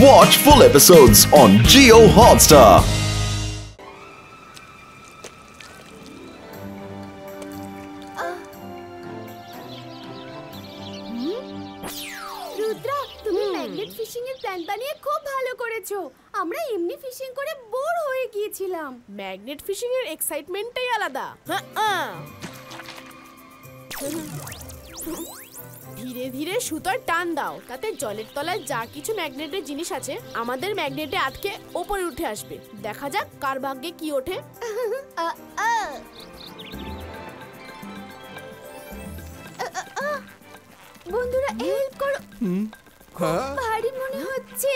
Watch full episodes on Jio Hotstar. Rudra, তুমি magnet fishing এর plan বানিয়ে খুব ভালো করেছো। আমরা এমনি ফিশিং করে বোর হয়ে গিয়েছিলাম। ম্যাগনেট ফিশিং এর এক্সাইটমেন্টটাই আলাদা। ধীরে ধীরে সুতোর টান দাও, তাতে জলের তলায় যা কিছু ম্যাগনেটের জিনিস আছে আমাদের ম্যাগনেটে আটকে ওপরে উঠে আসবে। দেখা যাক কার ভাগ্যে কি ওঠে। বন্ধুরা হেল্প করো, ভারী মনে হচ্ছে।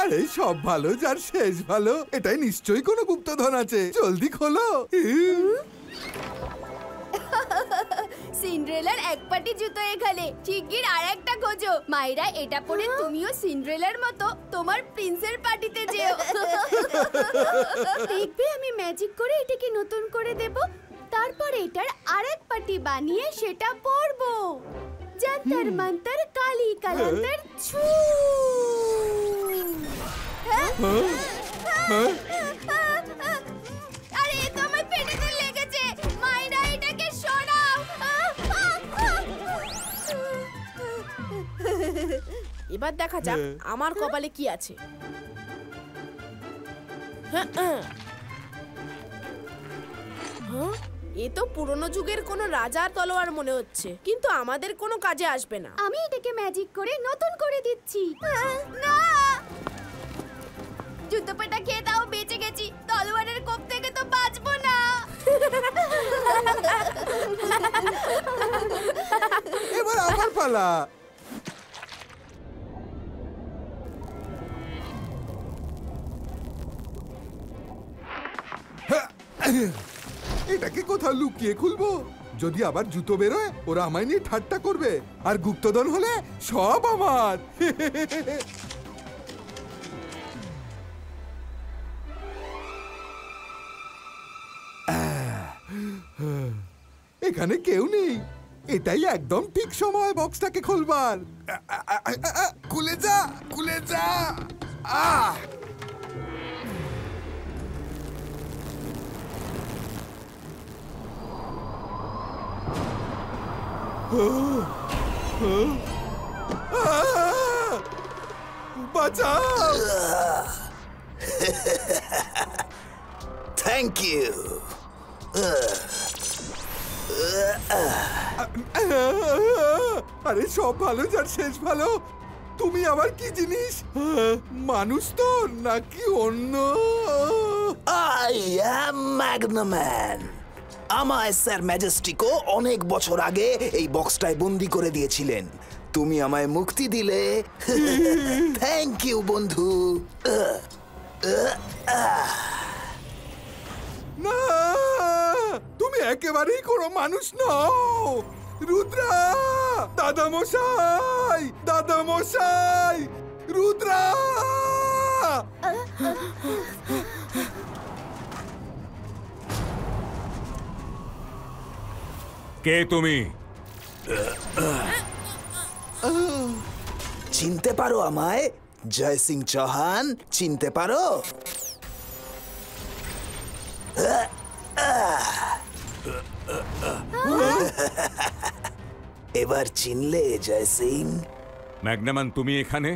আরে সব ভালো যার শেষ ভালো, এটাই নিশ্চয়ই কোনো গুপ্তধন আছে, জলদি খোলো। সিন্ড্রেলার এক পাটি জুতো এখানে, শিগগির আর একটা খোঁজো। মাইরা, এটা পরে তুমিও সিন্ড্রেলার মতো তোমার প্রিন্সের পার্টিতে যেও। দেখবে আমি ম্যাজিক করে এটাকে নতুন করে দেব, তারপর এটার আরেক পাটি বানিয়ে সেটা পরবো। যন্তর মন্তর কালি কালান্তর ছু। আরে এ তো আমার পেটেতে লেগেছে। মাইরা, এটাকে সরাও। এবার দেখা যাক আমার কপালে কি আছে। এ তো পুরনো যুগের কোনো রাজার তলোয়ার মনে হচ্ছে, কিন্তু আমাদের কোনো কাজে আসবে না। আমি এটাকে ম্যাজিক করে নতুন করে দিচ্ছি। না, জুতো পেটা খেয়ে তাও বেঁচে গেছি, তলোয়ারের কোপ থেকে তো বাঁচবো না। এবার আমার পালা। এটাকে কোথাও লুকিয়ে খুলবো, যদি আবার জুতো বেরোয় ওরা আমায় নিয়ে ঠাট্টা করবে, আর গুপ্তধন হলে সব আমার। এখানে কেউ নেই, এটাই একদম ঠিক সময় বক্সটাকে খুলবার। খুলে যা, খুলে যা। বাঁচাও। Thank you. আরে সব ভালো যার শেষ ভালো। তুমি আবার কি জিনিস, মানুষ তো নাকি অন্য? I am Magnaman. আমায় স্যার ম্যাজেস্টিকো অনেক বছর আগে এই বক্সটায় বন্দি করে দিয়েছিলেন। তুমি আমায় মুক্তি দিলে, থ্যাংক ইউ বন্ধু। না, তুমি একেবারেই কোনো মানুষ নও। রুদ্রা, দাদা মশাই, দাদা মশাই, রুদ্রা। কে তুমি? চিনতে পারো আমায়? জয় সিং চৌহান চিনতে পারো? এবার চিনলে জয় সিং? ম্যাগনাম্যান, তুমি এখানে?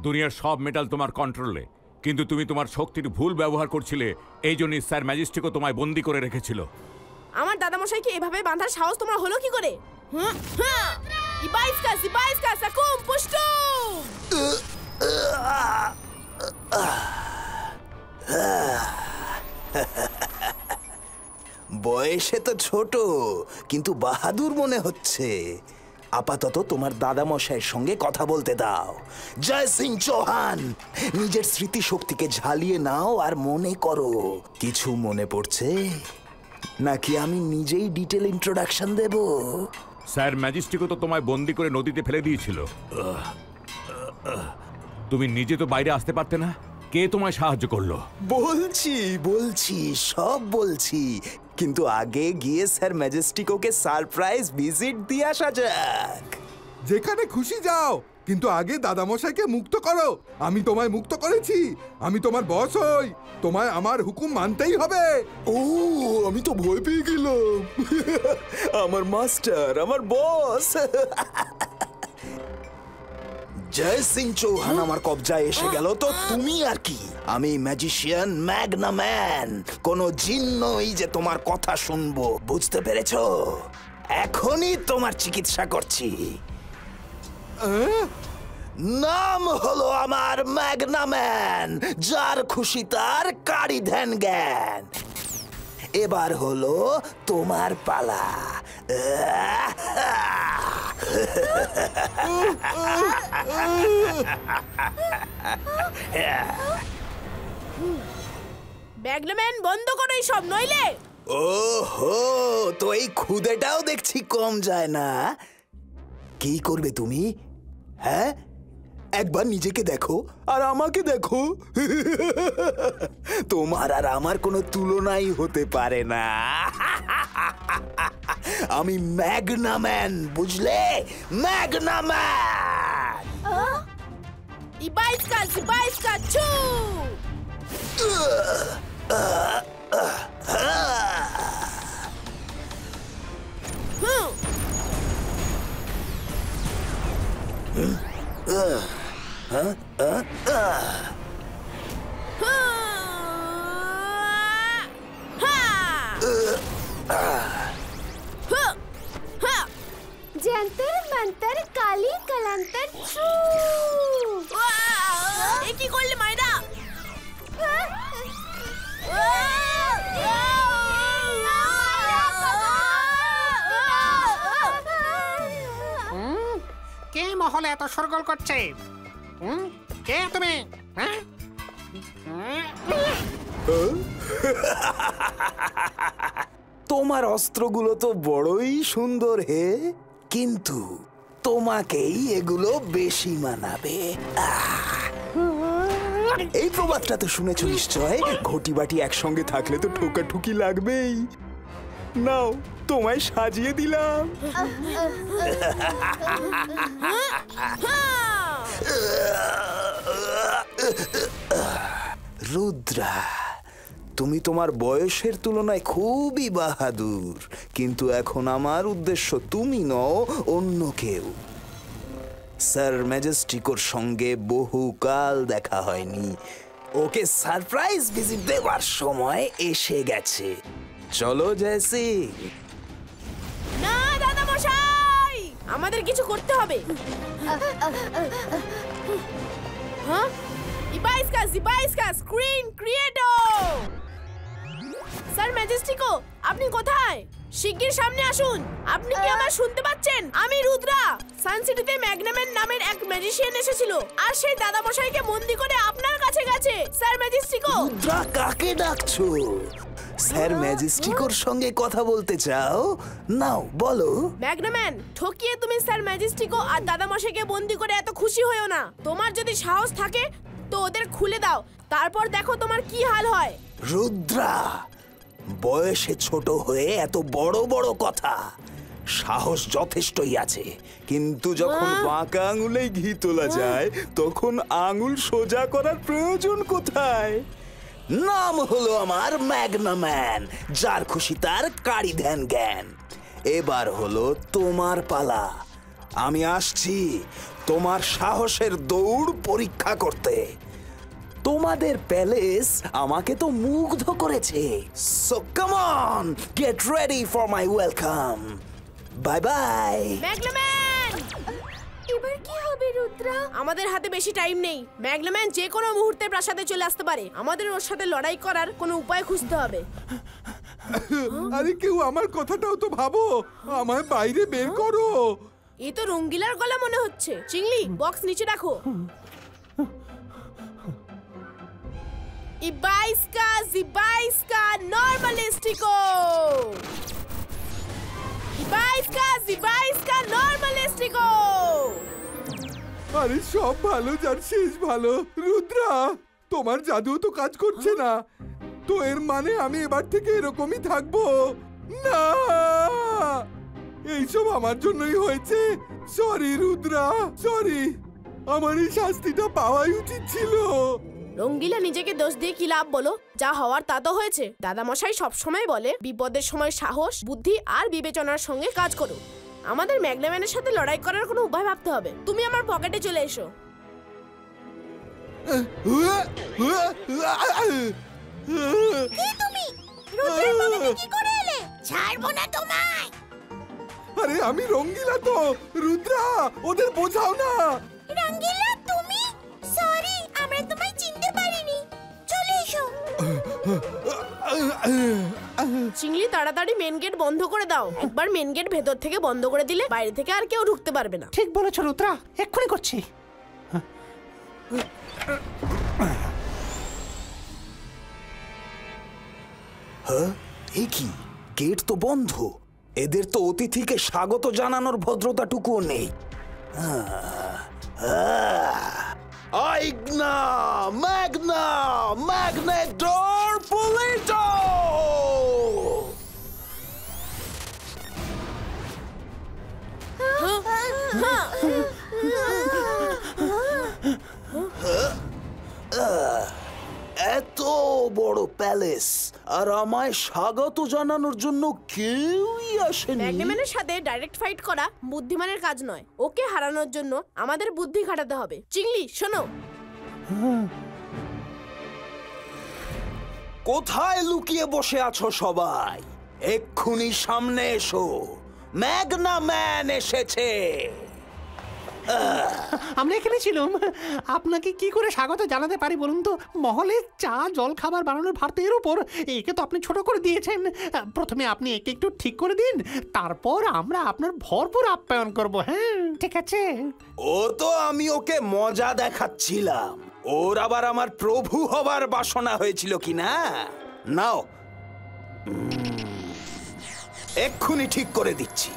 দুনিয়ার সব মেটাল তোমার কন্ট্রোলে, কিন্তু তুমি তোমার শক্তির ভুল ব্যবহার করছিলে। এই জন্যই স্যার ম্যাজেস্টিকও তোমায় বন্দি করে রেখেছিল। আমার দাদামশাইকে এভাবে বাঁধার সাহস তোমার হলো কি করে? বয়সে তো ছোট, কিন্তু বাহাদুর মনে হচ্ছে। আপাতত তোমার দাদামশাইয়ের সঙ্গে কথা বলতে দাও। জয় সিং চৌহান, নিজের স্মৃতিশক্তিকে ঝালিয়ে নাও আর মনে করো। কিছু মনে পড়ছে নাকি আমি নিজেই ডিটেল ইন্ট্রোডাকশন দেব? স্যার ম্যাজেস্টিকও তো তোমায় বন্দি করে নদীতে ফেলে দিয়েছিল। তুমি নিজে তো বাইরে আসতে পারতে না? কে তোমায় সাহায্য করলো? বলছি সব বলছি, কিন্তু আগে গিয়ে স্যার ম্যাজেস্টিকোকে সারপ্রাইজ ভিজিট দিয়ে আসা যাক। যেখানে খুশি যাও, কিন্তু আগে দাদামশাইকে মুক্ত করো। আমি তোমায় মুক্ত করেছি, আমি তোমার বস হই, তোমায় আমার হুকুম মানতেই হবে। ও, আমি তো ভয় পেয়ে গেলাম। আমার মাস্টার, আমার বস। জয় সিং চৌহান আমার কবজায় এসে গেল তো তুমি আর কি? আমি ম্যাজিশিয়ান ম্যাগনাম্যান, কোনো জিন নই যে তোমার কথা শুনবো, বুঝতে পেরেছো? এখনই তোমার চিকিৎসা করছি। নাম হলো আমার ম্যাগনাম্যান, যার খুশি তার কারি ধ্যান জ্ঞান। এবার হলো তোমার পালা। ম্যাগনাম্যান বন্ধ করো এই সব, নইলে। ওহো, তো এই খুদেটাও দেখছি কম যায় না। কি করবে তুমি? হ্যাঁ, একবার নিজেকে দেখো আর আমাকে দেখো। তোমার আর আমার কোনো তুলনাই হতে পারে না। আমি ম্যাগনাম্যান, বুঝলে? ম্যাগনাম্যান। ইবাইস্কা ছু। जंतर मंतर काली कलंतर छू। এ কি করলে মাইরা? কে মহলে এত শোরগোল করছে? কে তুমি? হ্যাঁ? তোমার অস্ত্রগুলো তো বড়ই সুন্দর হে, কিন্তু তোমাকেই এগুলো বেশি মানাবে। এই প্রবাদটা তো শুনেছো নিশ্চয়, ঘটি বাটি একসঙ্গে থাকলে তো ঠোকাঠুকি লাগবেই। নাও, তোমায় সাজিয়ে দিলাম। রুদ্রা, তুমি তোমার বয়সের তুলনায় খুবই বাহাদুর, কিন্তু এখন আমার উদ্দেশ্য তুমি নও, অন্য কেউ। স্যার ম্যাজেস্টিকোর সঙ্গে বহুকাল দেখা হয়নি, ওকে সারপ্রাইজ ভিজিট দেওয়ার সময় এসে গেছে। চলো জয়সি। না দাদা মশাই, আমাদের কিছু করতে হবে। হ্যাঁ, ইবাইস্কা স্ক্রিন ক্রিয়েটর। স্যার ম্যাজেস্টিকো, আপনি কোথায়? শিগগির সামনে আসুন। আপনি কি আমার শুনতে পাচ্ছেন? আমি রুদ্রা। সানসিটিতে ম্যাগনাম্যান নামের এক ম্যাজিশিয়ান এসেছিল, আর সেই দাদা মশাইকে বন্দী করে আপনার কাছে গেছে। স্যার ম্যাজেস্টিকো। রুদ্রা, কাকে ডাকছো? স্যার ম্যাজেস্টিকোর সঙ্গে কথা বলতে চাও? নাও বলো। ম্যাগনাম্যান, ঠকিয়ে তুমি স্যার ম্যাজেস্টিকো আর দাদা মশাইকে বন্দী করে এত খুশি হয়েও না। তোমার যদি সাহস থাকে তো ওদের খুলে দাও, তারপর দেখো তোমার কি হাল হয়। রুদ্রা, বয়সে ছোট হয়ে এত বড় বড় কথা, সাহস যথেষ্টই আছে, কিন্তু যখন বাঁকা আঙুলে ঘি তোলা যায় তখন আঙুল সোজা করার প্রয়োজন কোথায়? নাম হলো আমার ম্যাগনাম্যান, যার খুশি তার কারি ধ্যান জ্ঞান। এবার হলো তোমার পালা। আমি আসছি তোমার সাহসের দৌড় পরীক্ষা করতে। তোমাদের প্যালেস আমাকে তো মুগ্ধ করেছে। So come on, get ready for my welcome. Bye bye. Magnaman, এবার কি হবে রুদ্রা? আমাদের হাতে বেশি টাইম নেই। ম্যাগনাম্যান যে কোনো মুহূর্তে প্রাসাদে চলে আসতে পারে। আমাদের ওর সাথে লড়াই করার কোনো উপায় খুঁজতে হবে। আরে কেউ আমার কথাটাও তো ভাবো, আমায় বাইরে বের করো। এই তো রঙ্গিলার গলা মনে হচ্ছে। চিংলি, বক্স নিচে রাখো। ইবাইস্কা নরমালিস্টিকো। ইবাইস্কা নরমালিস্টিকো। আরে সব ভালো যার শেষ ভালো। রুদ্রা, তোমার জাদু তো কাজ করছে না, তো এর মানে আমি এবার থেকে এরকমই থাকবো না। এইসব আমার জন্যই হয়েছে। Sorry Rudra, sorry. আমার এই শাস্তিটা পাওয়াই উচিত ছিল। রঙ্গিলা নিজেকে দোষ দিয়ে কি লাভ বলো? যা হওয়ার তা তো হয়েছে। দাদামশাই সবসময় বলে বিপদের সময় সাহস, বুদ্ধি আর বিবেচনার সঙ্গে কাজ করো। আমাদের ম্যাগনাম্যানের সাথে লড়াই করার কোনো উপায় ভাবতে হবে। তুমি আমার পকেটে চলে এসো। তুমি রুদ্রের পকেটে কি করে এলে? ছাড়বো না তোমায়। আরে আমি রঙ্গিলা তো। রুদ্রা, ওদের বোঝাও না। রঙ্গিলা তুমি? সরি, আমরা তোমায় চিনতে পারিনি। চলে এসো। চিংলি, তাড়াতাড়ি মেন গেট বন্ধ করে দাও। একবার মেন গেট ভেতর থেকে বন্ধ করে দিলে বাইরে থেকে আর কেউ ঢুকতে পারবে না। ঠিক বলেছ রুদ্রা, এক্ষুনি করছি। হ্যাঁ, এ কি? গেট তো বন্ধ। এদের তো অতিথিকে স্বাগত জানানোর ভদ্রতাটুকুও নেই। আইগনা ম্যাগনা ম্যাগনেটর পুলিটো। এত বড় প্যালেস আর আমায় স্বাগত জানানোর জন্য কেউই আসেনি। ম্যাগনাম্যানের সাথে ডাইরেক্ট ফাইট করা বুদ্ধিমানের কাজ নয়। ওকে হারানোর জন্য আমাদের বুদ্ধি খাটাতে হবে। চিংলি শোনো, কোথায় লুকিয়ে বসে আছো সবাই? এক্ষুনি সামনে এসো। ম্যাগনাম্যান এসেছে। আমরা এখানে ছিলাম। আপনাকে কি করে স্বাগত জানাতে পারি বলুন তো? মহলে চা জল খাবার বানানোর ভার তো এর উপর। একে তো আপনি ছোট করে দিয়েছেন। প্রথমে আপনি একে একটু ঠিক করে দিন, তারপর আমরা আপনার ভরপুর আপ্যায়ন করব। হ্যাঁ ঠিক আছে। ও তো আমি ওকে মজা দেখাচ্ছিলাম। ওর আবার আমার প্রভু হবার বাসনা হয়েছিল কি না? নাও, এক্ষুনি ঠিক করে দিচ্ছি।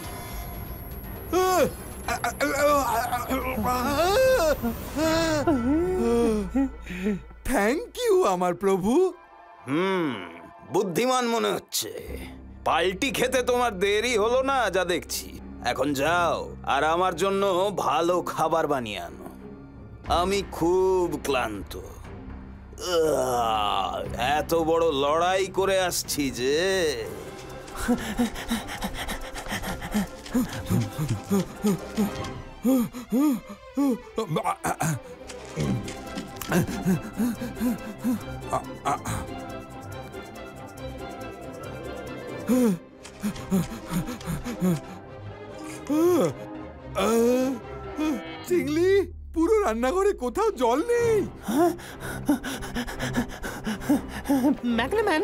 থ্যাংক ইউ আমার প্রভু। বুদ্ধিমান মনে হচ্ছে। পাল্টি খেতে তোমার দেরি হলো না যা দেখছি। এখন যাও আর আমার জন্য ভালো খাবার বানিয়ে আনো। আমি খুব ক্লান্ত। এত বড় লড়াই করে আসছি যে। চিংলি, পুরো রান্নাঘরে কোথাও জল নেই। ম্যাগনাম্যান,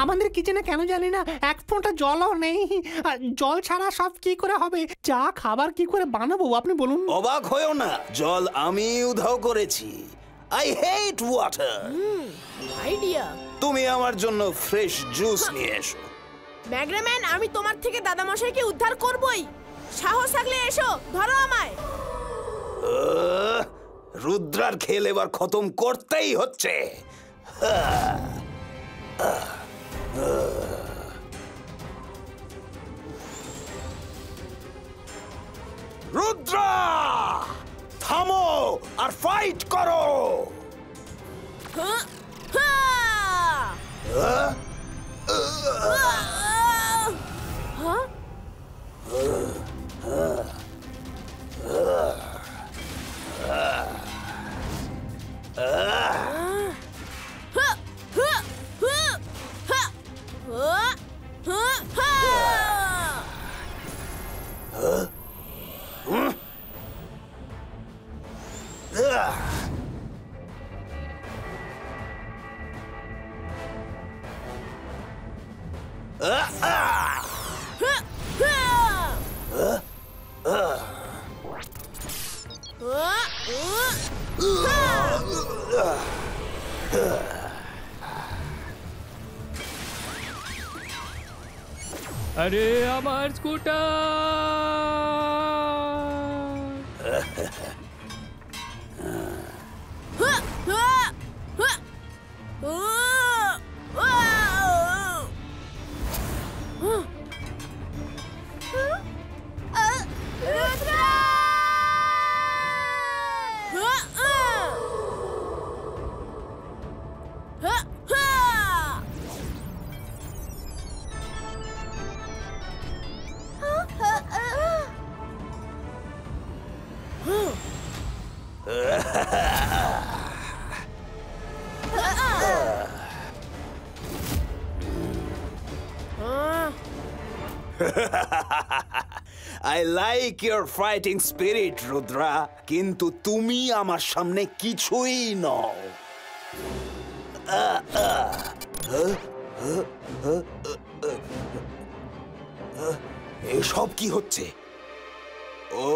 আমাদের কিচেনে কেন জানি না এক ফোঁটা জলও নেই। জল ছাড়া সব কি করে হবে? চা খাবার কি করে বানাবো আপনি বলুন? অবাক হয়েও না, জল আমি উধাও করেছি। I hate water. আইডিয়া। তুমি আমার জন্য ফ্রেশ জুস নিয়ে এসো। ম্যাগনাম্যান, আমি তোমার থেকে দাদামশাইকে উদ্ধার করবই। সাহস থাকলে এসো, ধরো আমায়। রুদ্রার খেল এবার খতম করতেই হচ্ছে। রুদ্রা, থামো আর ফাইট করো। আরে আমার scooter! I like your fighting spirit, Rudra, কিন্তু তুমি আমার সামনে কিছুই নও। এসব কি হচ্ছে? ও,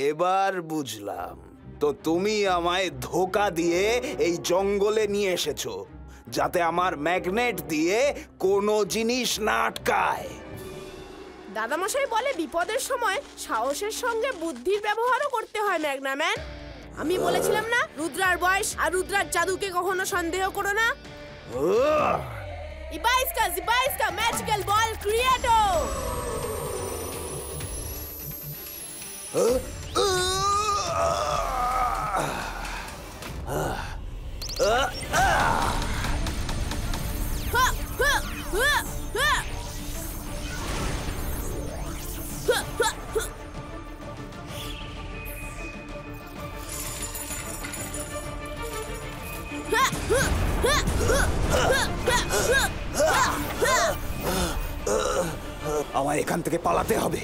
এবার বুঝলাম। তো তুমি আমায় ধোঁকা দিয়ে এই জঙ্গলে নিয়ে এসেছো, যাতে আমার ম্যাগনেট দিয়ে কোনো জিনিস না আটকায়। দাদামশাই বলে বিপদের সময় সাহসের সঙ্গে বুদ্ধির ব্যবহারও করতে হয় ম্যাগনাম্যান। আমি বলেছিলাম না, রুদ্রার বয়স আর রুদ্রার জাদুকে কখনো সন্দেহ করো না। ইবাইস্কা ম্যাজিক্যাল বল ক্রিয়েটো। আমার এখান থেকে পালাতে হবে।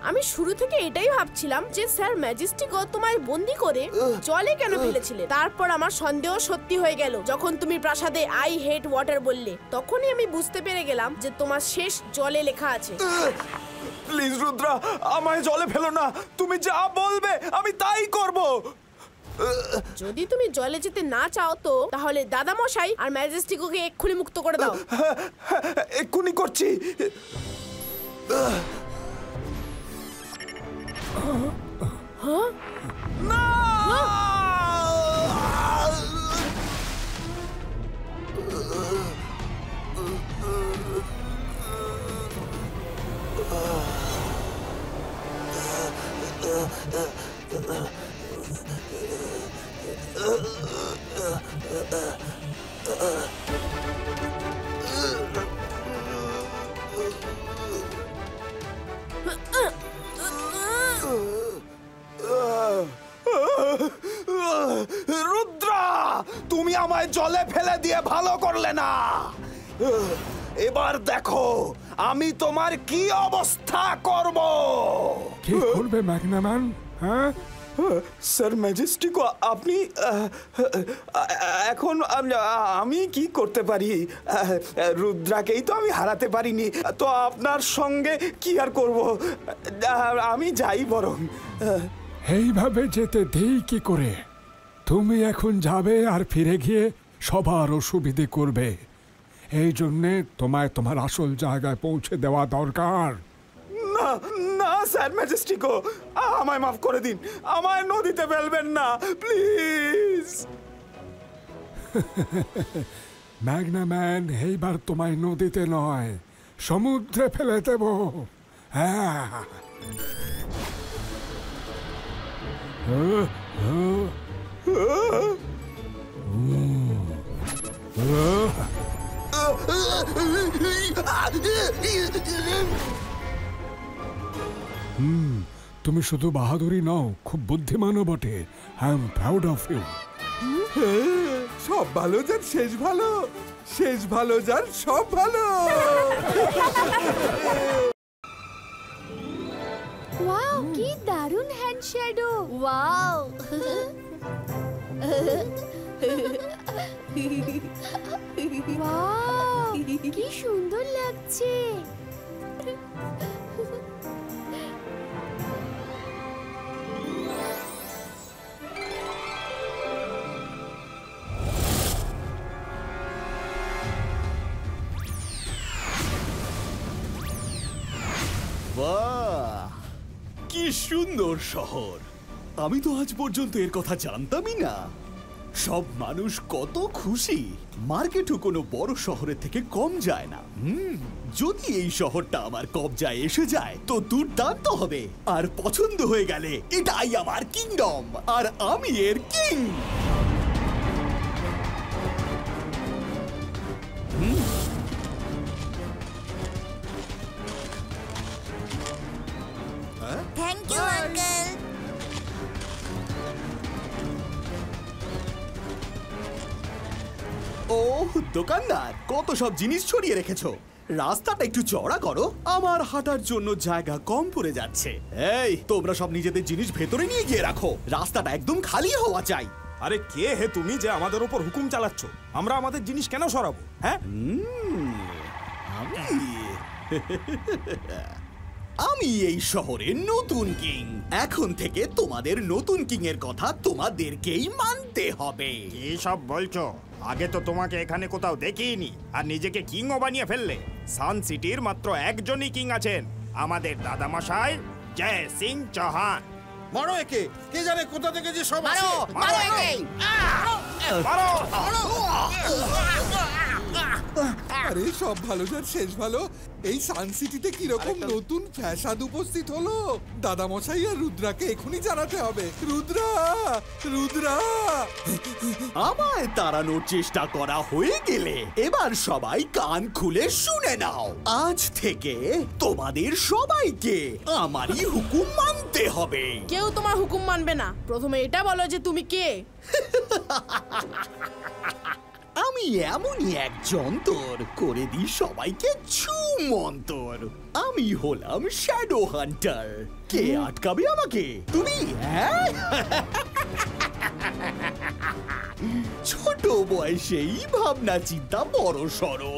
আমি শুরু থেকে এটাই ভাবছিলাম যে স্যার ম্যাজেস্টিকও তোমায় বন্দি করে জলে কেন ফেলেছিলে। তারপর আমার সন্দেহ সত্যি হয়ে গেল যখন তুমি প্রাসাদে আই হেট ওয়াটার বললে। তখনই আমি বুঝতে পেরে গেলাম যে তোমার শেষ জলে লেখা আছে। প্লিজ রুদ্রা, আমায় জলে ফেলো না। তুমি যা বলবে আমি তাই করব। যদি তুমি জলে যেতে না চাও তো তাহলে দাদামশাই আর ম্যাজেস্টিকোকে এক্ষুনি মুক্ত করে দাও। এক্ষুনি করছি। না! রুদ্রা, তুমি আমায় জলে ফেলে দিয়ে ভালো করলে না। এবার দেখো আমি তোমার কি অবস্থা করব। কি করবে ম্যাগনাম্যান? হ্যাঁ স্যার ম্যাজেস্টিকো, আপনি এখন আমি কি করতে পারি? রুদ্রাকেই তো আমি হারাতে পারিনি, তো আপনার সঙ্গে কি আর করব? আমি যাই বরং। এইভাবে যেতে দেই কি করে? তুমি এখন যাবে আর ফিরে গিয়ে সবার অসুবিধে করবে। এই জন্যে তোমায় তোমার আসল জায়গায় পৌঁছে দেওয়া দরকার। না না স্যার ম্যাজেস্টিকো, আমায় মাফ করে দিন। আমায় নদীতে ফেলবেন না প্লিজ। ম্যাগনাম্যান, এইবার তোমায় নদীতে নয় সমুদ্রে ফেলে দেব। হ্যাঁ। তুমি শুধু বাহাদুরি নও, খুব বুদ্ধিমানও বটে। I am proud of you. সব ভালো যার শেষ ভালো, শেষ ভালো যার সব ভালো। ওয়াও, কি দারুণ হ্যান্ড শ্যাডো। ওয়াও। ওয়াও, কি সুন্দর লাগছে। বাহ, কি সুন্দর শহর! আমি তো আজ পর্যন্ত এর কথা জানতামই না। সব মানুষ কত খুশি। মার্কেটও কোনো বড় শহরের থেকে কম যায় না। যদি এই শহরটা আমার কবজায় এসে যায় তো দুর্দান্ত হবে। আর পছন্দ হয়ে গেলে এটাই আমার কিংডম, আর আমি এর কিং। Thank you uncle. ও দোকানদার, কত সব জিনিস ছড়িয়ে রেখেছো। রাস্তাটা একটু চওড়া করো, আমার হাঁটার জন্য জায়গা কম পড়ে যাচ্ছে। এই, তোমরা সব নিজেদের জিনিস ভেতরে নিয়ে গিয়ে রাখো, রাস্তাটা একদম খালি হওয়া চাই। আরে কে হে তুমি যে আমাদের উপর হুকুম চালাচ্ছ? আমরা আমাদের জিনিস কেন সরাবো? হ্যাঁ, আমি এই শহরের নতুন কিং। এখন থেকে তোমাদের নতুন কিং এর কথা তোমাদেরকেই মানতে হবে। কি সব বলছো? আগে তো তোমাকে এখানে কোথাও দেখিনি, আর নিজেকে কিংও বানিয়ে ফেললে। সান সিটির মাত্র একজনই কিং আছেন, আমাদের দাদামশাই জয় সিং চৌহান। মারো একে, কে জানে কোথা থেকে যে সব মারো, মারো একে। মারো! আরে সব ভালো যার শেষ ভালো। এই সান সিটিতে কিরকম নতুন ফ্যাসাদ উপস্থিত হলো, দাদামশাই আর রুদ্রাকে এখনই জানাতে হবে। রুদ্রা, রুদ্রা! আমায় তাড়ানোর চেষ্টা করা হয়ে গেলে এবার সবাই কান খুলে শুনে নাও। আজ থেকে তোমাদের সবাইকে আমারই হুকুম মানতে হবে। কেউ তোমার হুকুম মানবে না। প্রথমে এটা বলো যে তুমি কে। আমি এমনই এক যন্তর করে দিই সবাইকে ছুমন্তর। আমি হলাম শ্যাডো হান্টার। কে আটকাবে আমাকে? তুমি? হ্যাঁ, ছোট বয়সেই ভাবনা চিন্তা বড় সড়ো।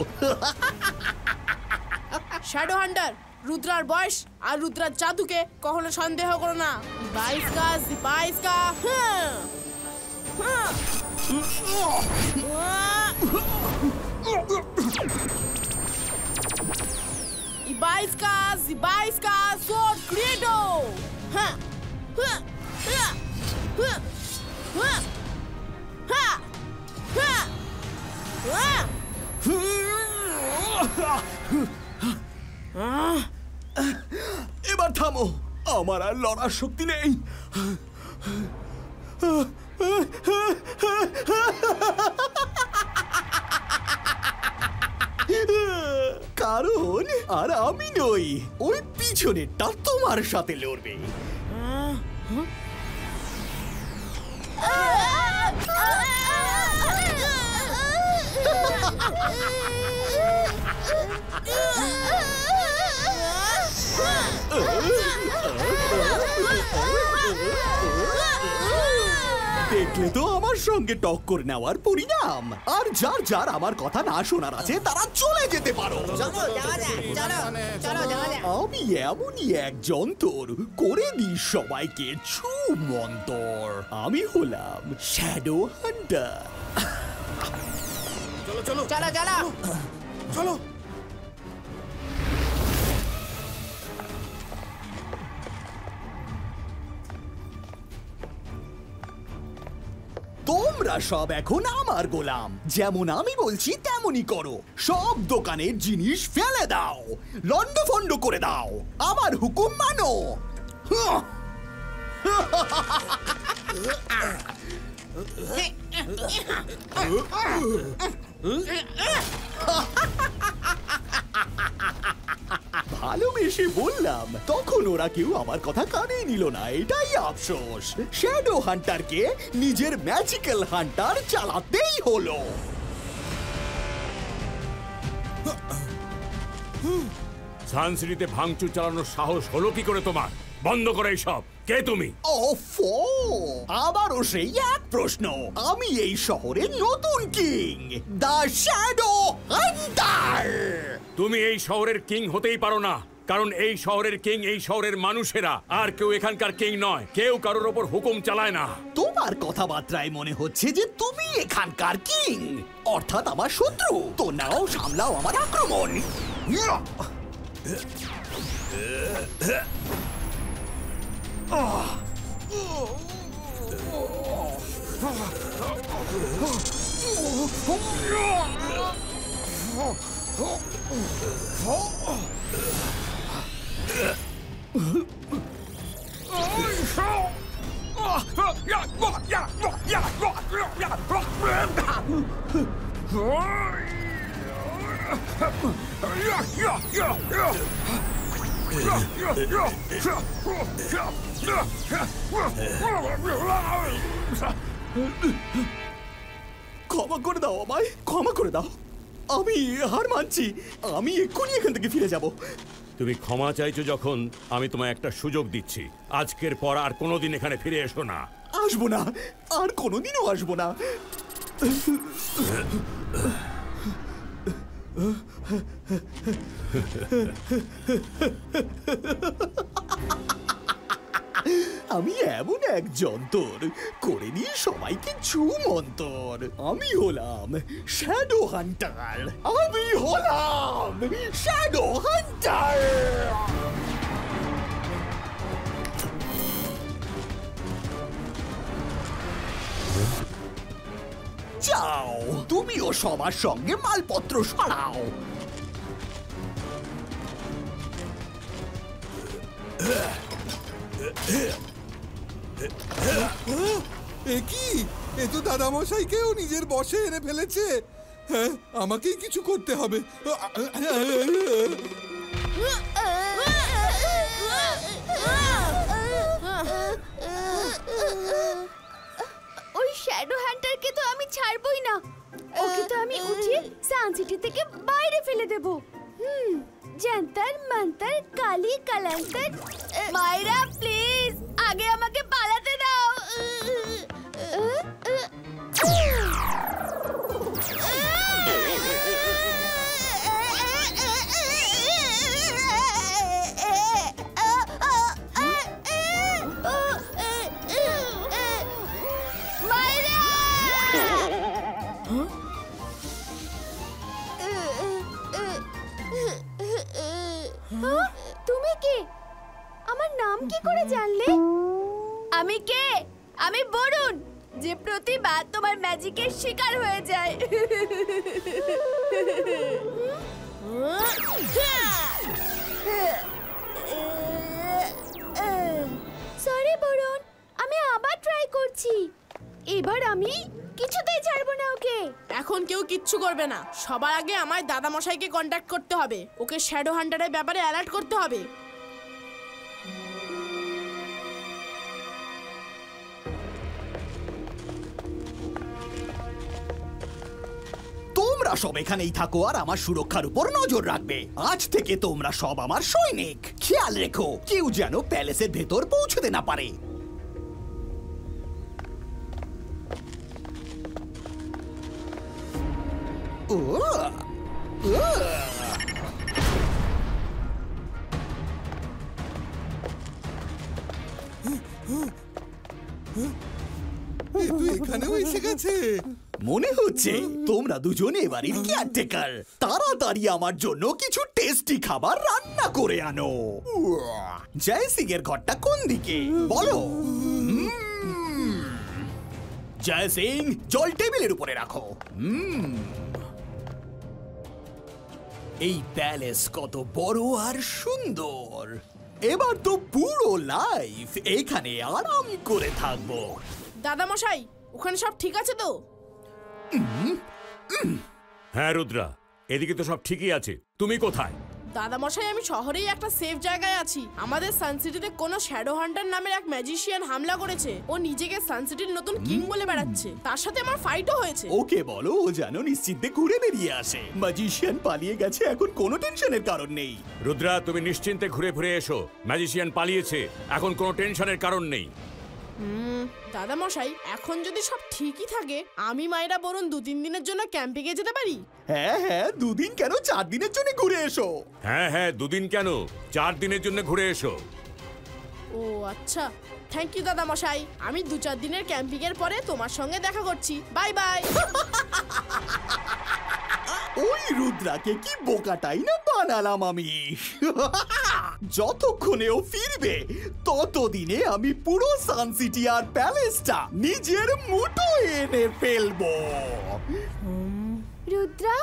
শ্যাডো হান্টার, রুদ্রার বয়স আর রুদ্রার জাদুকে কখনো সন্দেহ করো না। বাইসকা Ibaiska Sword Credo! এবার থামো, আমার আর লড়ার শক্তি নেই। কারণ আর আমি নই, ওই পিছনেরটা তোমার সাথে লড়বে। দেখলে তো আমার সঙ্গে টক্কর নেওয়ার পরিণাম। আর যার যার আমার কথা না শোনার আছে তারা চলে যেতে পারো। আমি এমনই এক যন্তর করে দিই সবাইকে ছুমন্তর। আমি হলাম শ্যাডো হান্টার। চলো চলো চলো চলো চলো। তোমরা সব এখন আমার গোলাম। যেমন আমি বলছি তেমনই করো। সব দোকানের জিনিস ফেলে দাও, লন্ডভন্ড করে দাও, আমার হুকুম মানো। ভালোবেসে বললাম, তখন ওরা কেউ আমার কথা কানেই নিল না। এটাই আফসোস। শ্যাডো হান্টারকে নিজের ম্যাজিক্যাল হান্টার চালাতেই হলো। সান সিটিতে ভাঙচুর চালানোর সাহস হলো কি করে তোমার? বন্ধ করে সব। কে তুমি? ওফো, আবারও সেই এক প্রশ্ন। আমি এই শহরের নতুন কিং, দ্য শ্যাডো হান্টার। তুমি এই শহরের কিং হতেই পারো না, কারণ এই শহরের কিং এই শহরের মানুষেরা, আর কেউ এখানকার কিং নয়। কেউ কারোর ওপর হুকুম চালায় না। তোমার কথাবার্তায় মনে হচ্ছে যে তুমি এখানকার কিং, অর্থাৎ আমার শত্রু। তো নাও, সামলাও আমার আক্রমণ। ক্ষমা করে দাও আমায়, ক্ষমা করে দাও। আমি হার মানছি, আমি এক্ষুনি এখান থেকে ফিরে যাব। তুমি ক্ষমা চাইছো যখন, আমি তোমায় একটা সুযোগ দিচ্ছি। আজকের পর আর কোনোদিন এখানে ফিরে এসো না। আসবো না, আর কোনোদিনও আসবো না। আমি এমন এক যন্তর করে নিয়ে সবাইকে ছুমন্তর। আমি হলাম শ্যাডো হান্টার, আমি হলাম শ্যাডো হান্টার। যাও, তুমিও সবার সঙ্গে মালপত্র সরাও। এ কি? এ তো দাদামশাইকেও নিজের বশে এনে ফেলেছে। হ্যাঁ, আমাকেই কিছু করতে হবে। ওই শ্যাডো হান্টারকে তো আমি ছাড়বই না। ওকে তো আমি উঠিয়ে সান সিটি থেকে বাইরে ফেলে দেব। জান্তার মান্তার কালি কালান্তার। মায়েরা প্লিজ, আগে আমাকে পালাতে দাও। তুমি কে? আমার নাম কি করে জানলে? আমি কে? আমি বরুণ, যে প্রতিবার তোমার ম্যাজিকের শিকার হয়ে যায়। সরি বরুণ, আমি আবার ট্রাই করছি। এবার আমি কিছুতেই ছাড়বো না ওকে। এখন কেউ কিচ্ছু করবে না। সবার আগে আমার দাদা মশাইকে কন্ট্যাক্ট করতে হবে। ওকে শ্যাডো হান্টারের ব্যাপারে অ্যালার্ট করতে হবে। তোমরা সব এখানেই থাকো আর আমার সুরক্ষার উপর নজর রাখবে। আজ থেকে তোমরা সব আমার সৈনিক। খেয়াল রেখো, কেউ যেন প্যালেসের ভেতর পৌঁছতে না পারে। এখানেও এসে গেছে। মনে হচ্ছে তোমরা দুজনে এবারের কেয়ারটেকার। তাড়াতাড়ি আমার জন্য কিছু টেস্টি খাবার রান্না করে আনো। জয় সিং এর ঘরটা কোন দিকে বলো? জয় সিং, জল টেবিলের উপরে রাখো। এই প্যালেস কত বড় আর সুন্দর। এবার তো পুরো লাইফ এখানে আরাম করে থাকবো। দাদা মশাই, ওখানে সব ঠিক আছে তো? হ্যাঁ রুদ্রা, এদিকে তো সব ঠিকই আছে। তুমি কোথায়? দাদা মশাই, আমি শহরেই একটা সেফ জায়গায় আছি। আমাদের সানসিটিতে কোনো শ্যাডো হান্টার নামের এক ম্যাজিশিয়ান হামলা করেছে। ও নিজেকে সানসিটির নতুন কিং বলে বেড়াচ্ছে। তার সাথে আমার ফাইটও হয়েছে। ওকে বলো ও যেন নিশ্চিন্তে ঘুরে বেরিয়ে আসে। ম্যাজিশিয়ান পালিয়ে গেছে, এখন কোনো টেনশনের কারণ নেই। রুদ্রা, তুমি নিশ্চিন্তে ঘুরে ফিরে এসো। ম্যাজিশিয়ান পালিয়েছে, এখন কোনো টেনশনের কারণ নেই। দাদা মশাই, এখন যদি সব ঠিকই থাকে, আমি মায়েরা বরুণ 2-3 দিনের জন্য ক্যাম্পিংয়ে যেতে পারি। হ্যাঁ হ্যাঁ, 2 দিন কেন 4 দিনের জন্য ঘুরে এসো। হ্যাঁ হ্যাঁ, 2 দিন কেন 4 দিনের জন্য ঘুরে এসো। ও আচ্ছা, থ্যাংক ইউ দাদা মশাই। আমি 2-4 দিনের ক্যাম্পিং এর পরে তোমার সঙ্গে দেখা করছি। Bye bye. ওই রুদ্রাকে কি বোকাটাই না বানালাম আমি। যতক্ষণে ও ফিরবে ততদিনে আমি পুরো সানসিটি আর প্যালেসটা নিজের মুঠোয় এনে ফেলবো। রুদ্রা,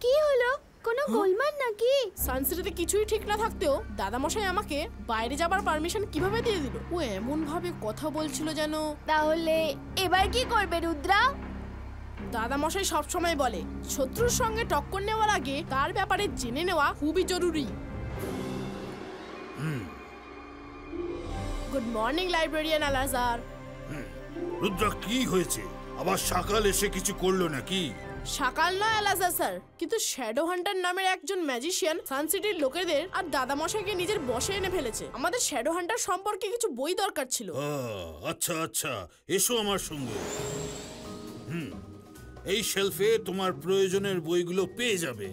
কি হলো? কোনো গোলমাল নাকি? সানসিটিতে কিছুই ঠিক না থাকতেও দাদা মশাই আমাকে বাইরে যাবার পারমিশন কিভাবে দিয়ে দিল? ও এমন ভাবে কথা বলছিল যেন। তাহলে এবার কি করবে রুদ্রা? দাদা মশাই সবসময় বলে, শত্রুর সঙ্গে টক্কর নেওয়ার আগে তার ব্যাপারে জেনে নেওয়া খুবই জরুরি। Good morning librarian Alazar. Rudra, কি হয়েছে? আবার সকাল এসে কিছু করলো নাকি? সকাল নয় আলাজার স্যার, কিন্তু শ্যাডো হান্টার নামের একজন ম্যাজিশিয়ান সানসিটির লোকেদের আর দাদা মশাইকে নিজের বশে এনে ফেলেছে। আমাদের শ্যাডো হান্টার সম্পর্কে কিছু বই দরকার ছিল। আচ্ছা আচ্ছা, এসো আমার সঙ্গে। এই শেলফে তোমার প্রয়োজনের বইগুলো পেয়ে যাবে।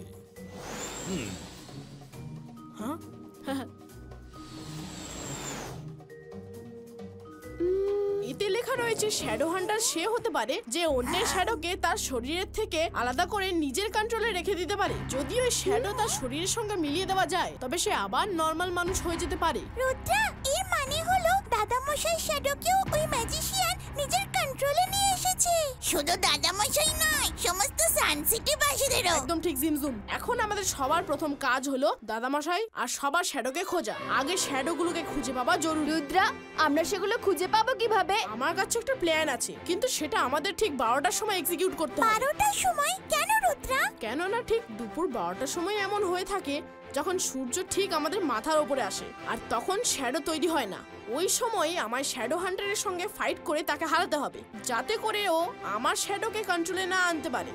এতে লেখা রয়েছে শ্যাডো হান্টার সে হতে পারে যে অন্যের শ্যাডোকে তার শরীরের থেকে আলাদা করে নিজের কন্ট্রোলে রেখে দিতে পারে। যদি ওই শ্যাডো তার শরীরের সঙ্গে মিলিয়ে দেওয়া যায়, তবে সে আবার নরমাল মানুষ হয়ে যেতে পারে। রুদ্রা, এর মানে হলো দাদামশাই শ্যাডোকেও ওই ম্যাজিশিয়ান নিজের কন্ট্রোলে নিয়ে এসেছে। শুধু দাদামশাই নয়, সমস্ত সানসিটি বাসীদেরও। একদম ঠিক জিমজুম। এখন আমাদের সবার প্রথম কাজ হলো দাদামশাই আর সবার শ্যাডোকে খোঁজা। আগে শ্যাডোগুলোকে খুঁজে পাওয়া জরুরি। রুদ্রা, আমরা সেগুলো খুঁজে পাবো কিভাবে? আমার কাছে একটা প্ল্যান আছে, কিন্তু সেটা আমাদের ঠিক 12টার সময় এক্সিকিউট করতে হবে। 12টার সময়? কেন রুদ্রা? কেন না ঠিক দুপুর 12টার সময় এমন হয়ে থাকে যখন সূর্য ঠিক আমাদের মাথার উপরে আসে, আর তখন শ্যাডো তৈরি হয় না। ওই সময় আমার শ্যাডো হান্টারের সঙ্গে ফাইট করে তাকে হারাতে হবে, যাতে করে ও আমার শ্যাডোকে কন্ট্রোলে না আনতে পারে।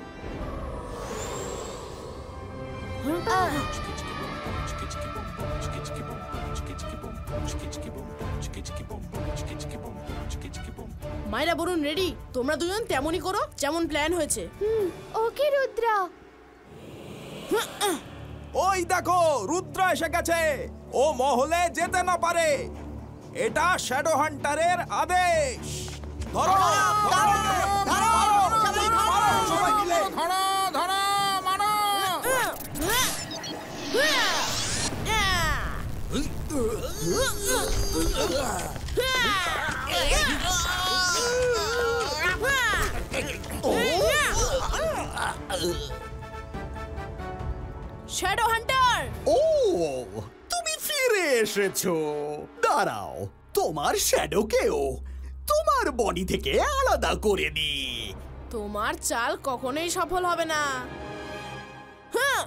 মায়েরা বরুণ রেডি? তোমরা দুজন তেমনই করো যেমন প্ল্যান হয়েছে। ওকে রুদ্রা। ওই দেখো, রুদ্র এসে গেছে। ও মহলে যেতে না পারে, এটা শ্যাডো হান্টারের আদেশ। ধরো সবাই মিলে। Shadow Hunter! ও, তুমি ফিরে এসেছো। দাঁড়াও, তোমার শ্যাডোকেও তোমার বডি থেকে আলাদা করে দি। তোমার চাল কখনোই সফল হবে না। হ্যাঁ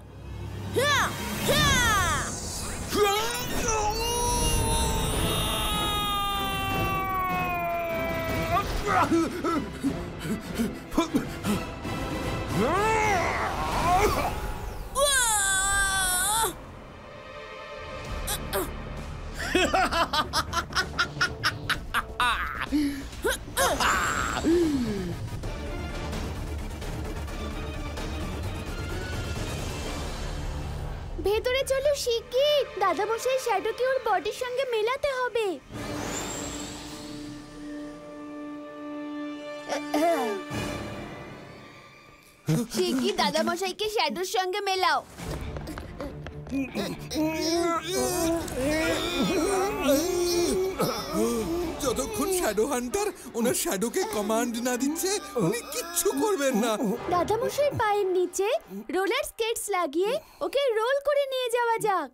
হ্যাঁ ভেতরে চলো শিগগির। দাদামশাই শ্যাডোকে ওর বডির সঙ্গে মেলাতে হবে। শিগগির দাদামশাইকে শ্যাডোর সঙ্গে মেলাও। যতক্ষণ শ্যাডো হান্টার ওনার শ্যাডোকে কমান্ড না দিচ্ছে উনি কিচ্ছু করবেন না। দাদামশাই পায়ের নিচে রোলার স্কেটস লাগিয়ে ওকে রোল করে নিয়ে যাওয়া যাক।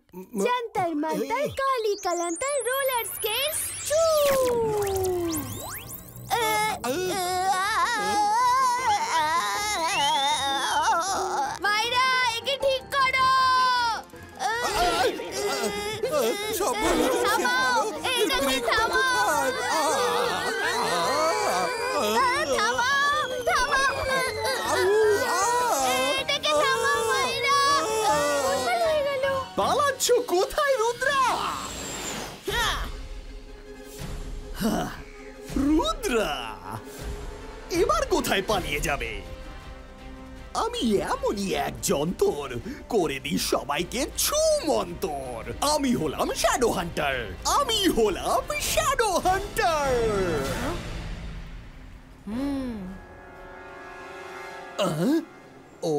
জান্তার মান্তার কালি কালান্তার রোলার স্কেটস। মাইরা, একে ঠিক করো। সব ভালো যার শেষ ভালো এইটাকে থামাও এটাকে থামাও মাইরা গোলমাল হয়ে গেল পালাচ্ছ কোথায় রুদ্রা? রুদ্রা এবার কোথায় পালিয়ে যাবে? আমি এমনই এক যন্তর করে দিই সবাইকে ছুমন্তর। আমি হলাম শ্যাডো হান্টার, আমি হলাম শ্যাডো হান্টার। ও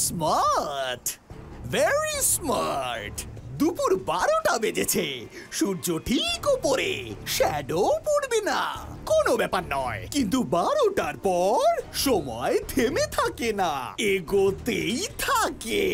স্মার্ট, ভেরি স্মার্ট। দুপুর 12টা বেজেছে, সূর্য ঠিক উপরে, শ্যাডো পড়বে না, কোনো ব্যাপার নয়। কিন্তু 12টার পর সময় থেমে থাকে না, এগোতেই থাকে।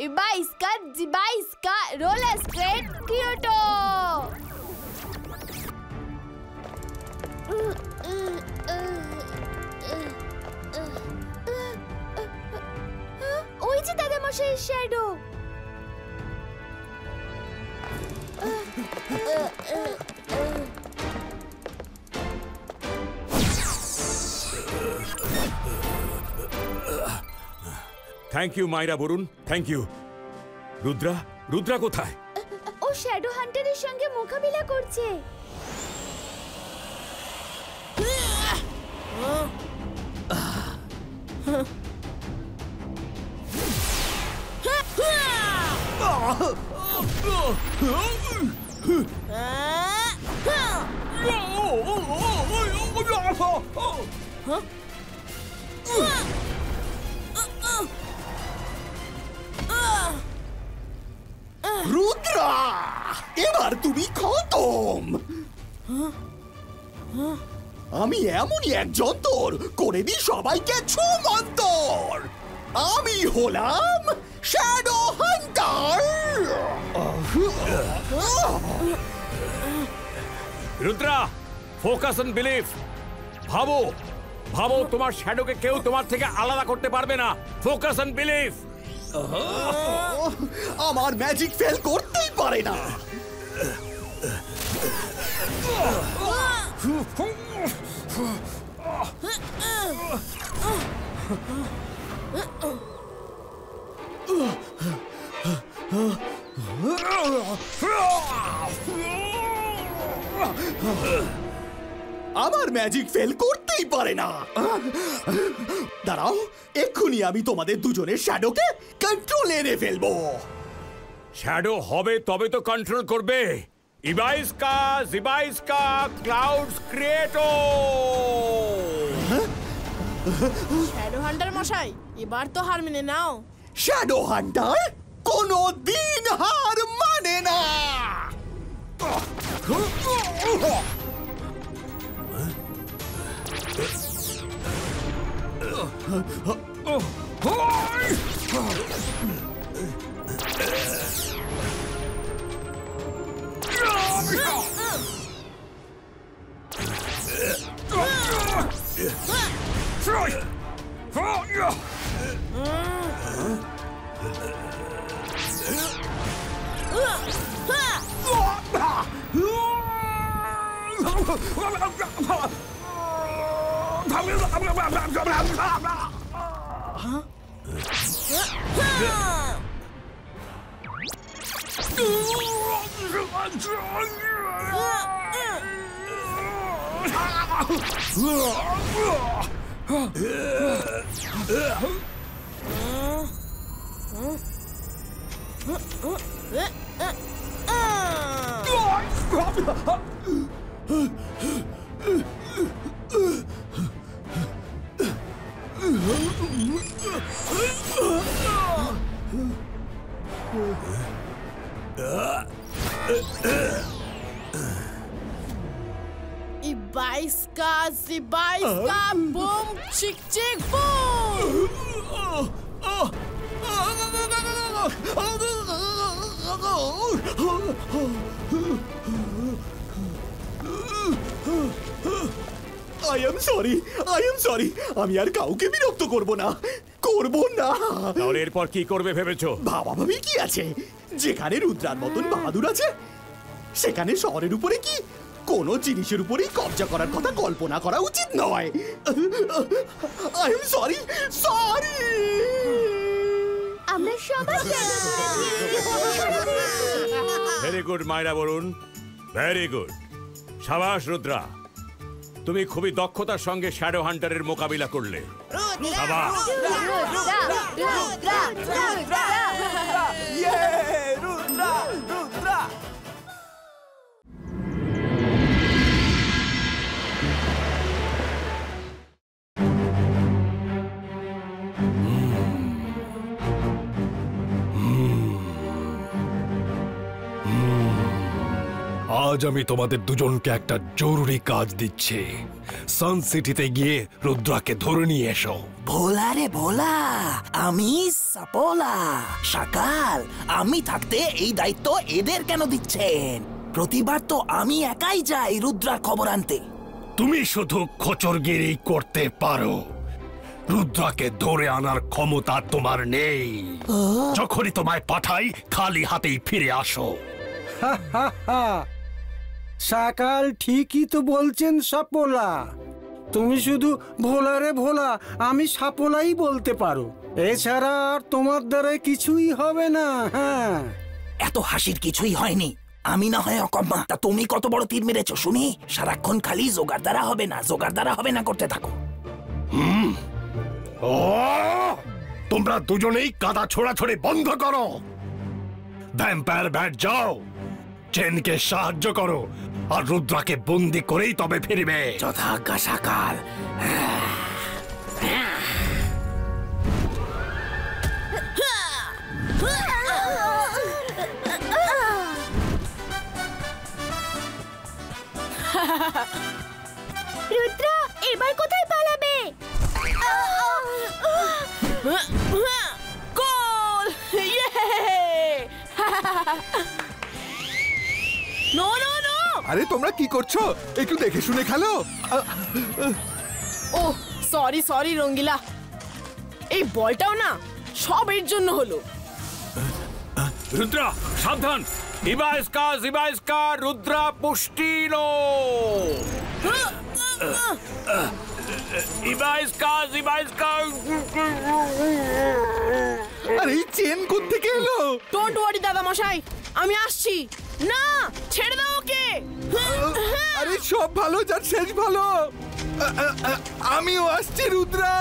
Ibaiska, Zibaiska, roller skate, Kyoto! ওই যে দাদা মশাইয়ের শ্যাডো। থ্যাংক ইউ মাইরা বরুণ, থ্যাংক ইউ। রুদ্রা, রুদ্রা কোথায়? ও শ্যাডো হান্টারের সঙ্গে মোকাবিলা করছে। রুদ্রা, এবার তুমি খতম। আমি এমনই এক যন্তর করে দিই সবাইকে ছুমন্তর। আমি হলাম shadow Hunter. Rudra, focus on believe. ভাবো, ভাবো তোমার শ্যাডোকে কেউ তোমার থেকে আলাদা করতে পারবে না। Focus on believe. আমার ম্যাজিক ফেল করতেই পারে না। আমার ম্যাজিক ফেল করতেই পারে না। দাঁড়াও, এক্ষুনি আমি তোমাদের দুজনের শ্যাডোকে কন্ট্রোলে এনে ফেলবো। শ্যাডো হবে তবে তো কন্ট্রোল করবে। ইবাইস্কা, জিবাইস্কা, ক্লাউডস ক্রিয়েটো। শ্যাডো হান্টার মশাই, এবার তো হার মেনে নাও। শ্যাডো হান্টার কোনো দিন হার মানে না। Ibaiska, boom, chick, chick, boom! I am sorry আমি আর কাউকে বিরক্ত করব না তাহলে এরপর কি করবে ভেবেছো? ভাবি কি আছে, যেখানে রুদ্রার মতন বাহাদুর আছে সেখানে শহরের উপরে কি কোনো জিনিসের উপরেই কবজা করার কথা কল্পনা করা উচিত নয়। I am sorry. আমরা সবাই ভেরি গুড মাইরা বরুণ, ভেরি গুড। সাবাস রুদ্রা, তুমি খুবই দক্ষতার সঙ্গে শ্যাডো হান্টারের মোকাবিলা করলে। সাবাস। আজ আমি তোমাদের দুজনকে একটা জরুরি কাজ দিচ্ছি। সান সিটিতে গিয়ে রুদ্রাকে ধরে নিয়ে এসো। ভোলা রে ভোলা, আমি সাপোলা সকাল, আমি থাকতে এই দায়িত্ব এদের কেন দিচ্ছেন? প্রতিবার তো আমি একাই যাই রুদ্রার খবর আনতে। তুমি শুধু খোচরগিরি করতে পারো, রুদ্রাকে ধরে আনার ক্ষমতা তোমার নেই। যখনই তোমায় পাঠাই খালি হাতেই ফিরে আসো। সকাল ঠিকই তো বলছেন সাপোলা, তুমি শুধু ভোলা রে ভোলা, আমি সাপোলাই বলতে পারো, এছাড়া আর তোমার দ্বারা কিছুই হবে না। হ্যাঁ, এত হাসির কিছুই হয়নি। আমি না হয় অকম্মা, তা তুমি কত বড় তীর মেরেছো শুনি? সারাক্ষণ খালি জোগাড় দ্বারা হবে না করতে থাকো। ও, তোমরা দুজনেই কাদা ছোড়াছড়ি বন্ধ করো। ভ্যাম্পায়ার ব্যাট যাও, চেনকে সাহায্য করো, আর রুদ্রাকে বন্দি করেই তবে ফিরবে। যথাজ্ঞা সকাল। রুদ্রা, এবার কোথায় পালাবে? গোল! No no no! আরে তোমরা কি করছো? একটু দেখে শুনে খেলো। ও সরি রঙ্গিলা, এই বলটাও না সব এর জন্য হলো। রুদ্রা সাবধান, ইবাইস্কা রুদ্রা পুষ্টিনো। ইবাইস্কা। আরে এই চেন কোত্থেকে এলো? ডোন্ট ওয়ারি দাদা মশাই, আমি আসছি। না, ছেড়ে দাও ওকে। আরে সব ভালো যার শেষ ভালো। আমিও আসছি রুদ্রা।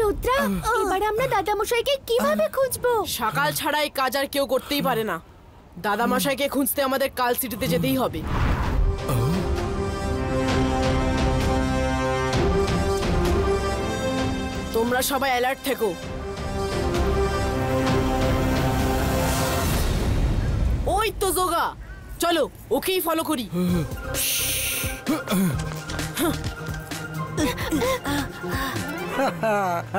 রুদ্রা, এবার আমরা দাদামশাইকে কিভাবে খুঁজবো? সকাল ছাড়া এই কাজ আর কেউ করতেই পারে না। দাদামশাইকে খুঁজতে আমাদের কাল সিটিতে যেতেই হবে। তোমরা সবাই অ্যালার্ট থেকো। ওই তো জোগা, চলো ওকেই ফলো করি।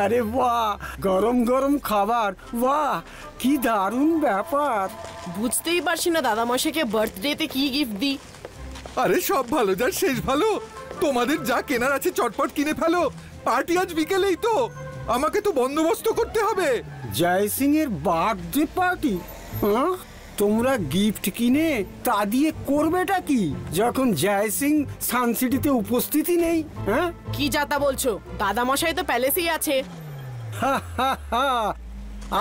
আরে বাহ, গরম গরম খাবার, বাহ কি দারুণ ব্যাপার। বুঝতেই পারছি না দাদামশাইকে বার্থডেতে কি গিফট দিই। আরে সব ভালো যার শেষ ভালো। তোমাদের যা কেনার আছে চটপট কিনে ফেলো, পার্টি আজ বিকেলেই তো। আমাকে তো বন্দোবস্ত করতে হবে। জয় সিং এর বার্থডে পার্টি? তোমরা গিফট কিনে তা দিয়ে করবেটা কি, যখন জয় সিং সানসিটিতে উপস্থিতই নেই? হ্যাঁ, কি যাতা বলছো? দাদামশাই তো প্যালেসেই আছে।